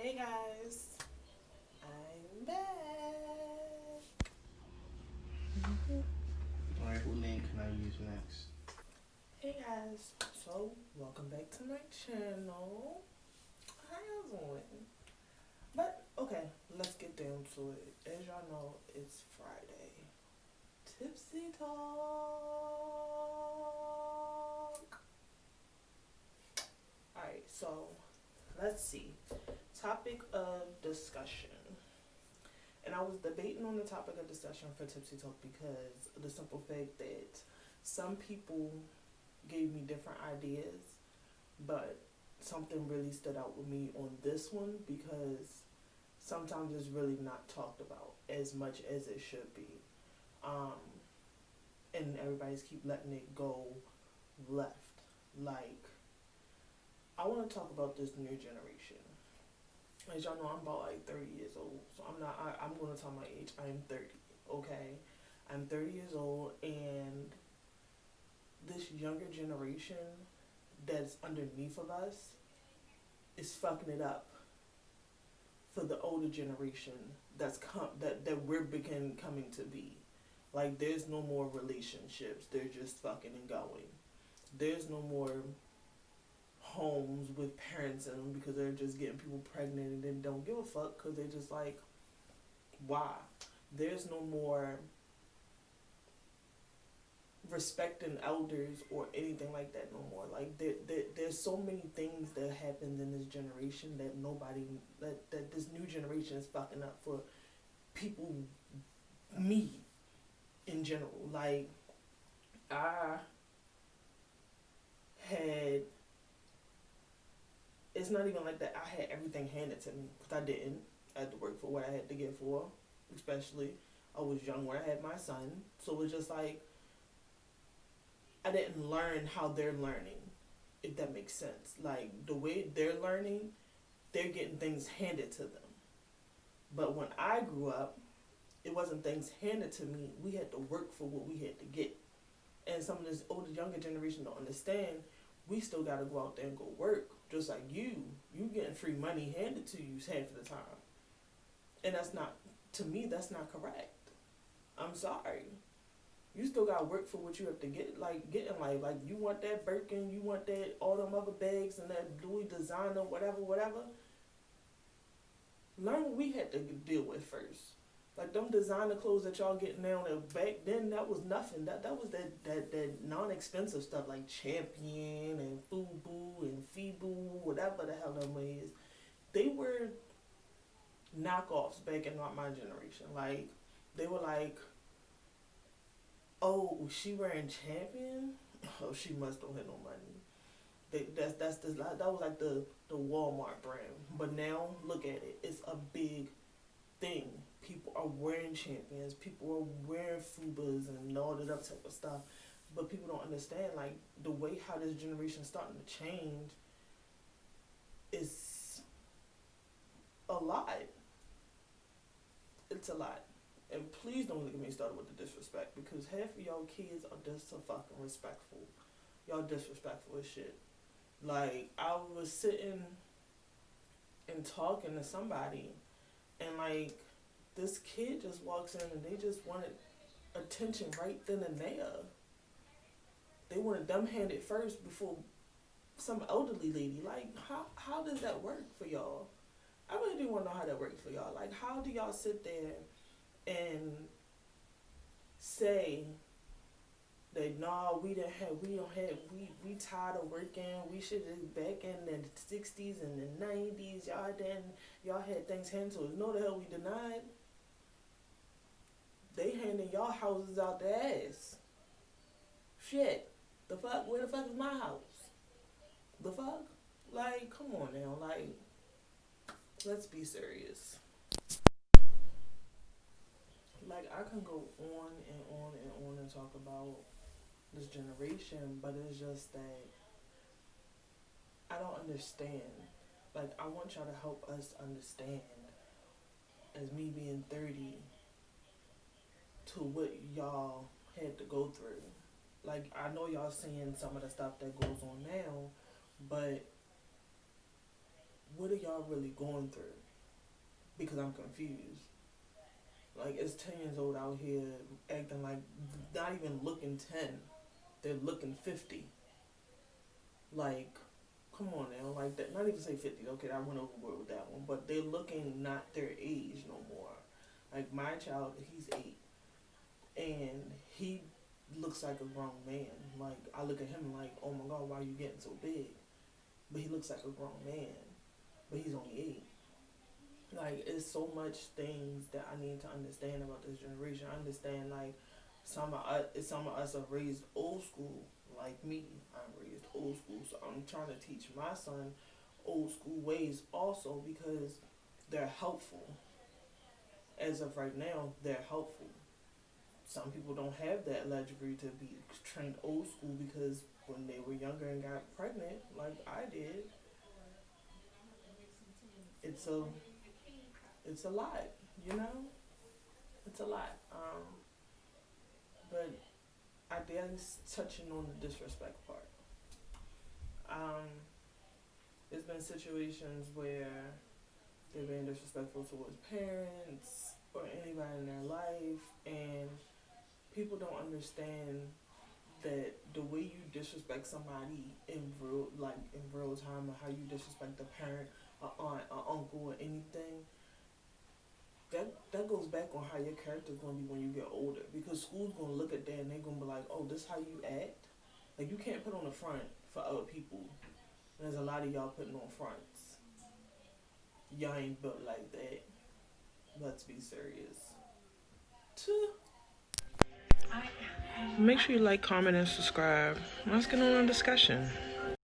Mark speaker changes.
Speaker 1: Hey guys, I'm back.
Speaker 2: Alright, who name can I use next?
Speaker 1: Hey guys, so welcome back to my channel. How y'all doing? But okay, let's get down to it. As y'all know, it's Friday. Tipsy talk. Alright, so let's see. Topic of discussion. And I was debating on the topic of discussion for Tipsy Talk because of the simple fact that some people gave me different ideas, but something really stood out with me on this one because sometimes it's really not talked about as much as it should be. Um, and everybody's keep letting it go left. Like, I want to talk about this new generation. As y'all know, I'm about like 30 years old, so I'm going to tell my age. I'm 30, okay? I'm 30 years old, and this younger generation that's underneath of us is fucking it up for the older generation that we're coming to be. Like, there's no more relationships. They're just fucking and going. There's no more homes with parents in them because they're just getting people pregnant and then don't give a fuck because they're just like, why? There's no more respecting elders or anything like that no more. Like there's so many things that happens in this generation that that this new generation is fucking up for people, me in general. Like I had, it's not even like that I had everything handed to me because I didn't. I had to work for what I had to get for, especially I was young when I had my son, so it was just like I didn't learn how they're learning, if that makes sense. Like the way they're learning, they're getting things handed to them. But when I grew up, it wasn't things handed to me. We had to work for what we had to get. And some of this older, younger generation don't understand. We still got to go out there and go work, just like you. You getting free money handed to you half of the time, and that's not, to me. That's not correct. I'm sorry. You still got to work for what you have to get, like get in life. Like you want that Birkin, you want that all them other bags and that Louis designer, whatever, whatever. Learn what we had to deal with first. Like them designer clothes that y'all getting now, that back then that was nothing. That was that non-expensive stuff like Champion and Fubu and Febu, whatever the hell them is. They were knockoffs back in my generation. Like they were like, oh, she wearing Champion? Oh, she must don't have no money. That was like the Walmart brand. But now look at it. It's a big thing. People are wearing Champions. People are wearing Fubas and all that other type of stuff. But people don't understand like the way how this generation is starting to change is a lot. It's a lot. And please don't get me started with the disrespect because half of y'all kids are just so fucking respectful. Y'all disrespectful as shit. Like I was sitting and talking to somebody, and like this kid just walks in and they just wanted attention right then and there. They wanted them handed first before some elderly lady. Like how does that work for y'all? I really do want to know how that works for y'all. Like how do y'all sit there and say that no, we tired of working. We should have back in the '60s and the '90s. Y'all had things handed to us. No, the hell we denied. They handing y'all houses out the ass. Shit, the fuck? Where the fuck is my house? The fuck? Like, come on now. Like, let's be serious. Like, I can go on and on and on and talk about this generation, but it's just that I don't understand. Like, I want y'all to help us understand, as me being 30, to what y'all had to go through. Like, I know y'all seeing some of the stuff that goes on now, but what are y'all really going through? Because I'm confused. Like, it's 10 years old out here acting like not even looking 10. They're looking 50. Like, come on now. Like, that, not even say 50. Okay, I went overboard with that one. But they're looking not their age no more. Like, my child, he's 8. And he looks like a grown man. Like, I look at him like, oh my God, why are you getting so big? But he looks like a grown man. But he's only 8. Like, it's so much things that I need to understand about this generation. I understand, like, some of us are raised old school, like me. I'm raised old school, so I'm trying to teach my son old school ways also because they're helpful. As of right now, they're helpful. Some people don't have that luxury to be trained old school because when they were younger and got pregnant, like I did, it's a it's a lot, you know. It's a lot. But I guess touching on the disrespect part. Um, there's been situations where they're being disrespectful towards parents or anybody in their life, and people don't understand that the way you disrespect somebody in real time, or how you disrespect a parent, a aunt, a uncle, or anything, that goes back on how your character's gonna be when you get older. Because school's gonna look at that and they're gonna be like, oh, this how you act. Like, you can't put on a front for other people. And there's a lot of y'all putting on fronts. Y'all ain't built like that. Let's be serious. Make sure you like, comment, and subscribe. Let's get on a discussion.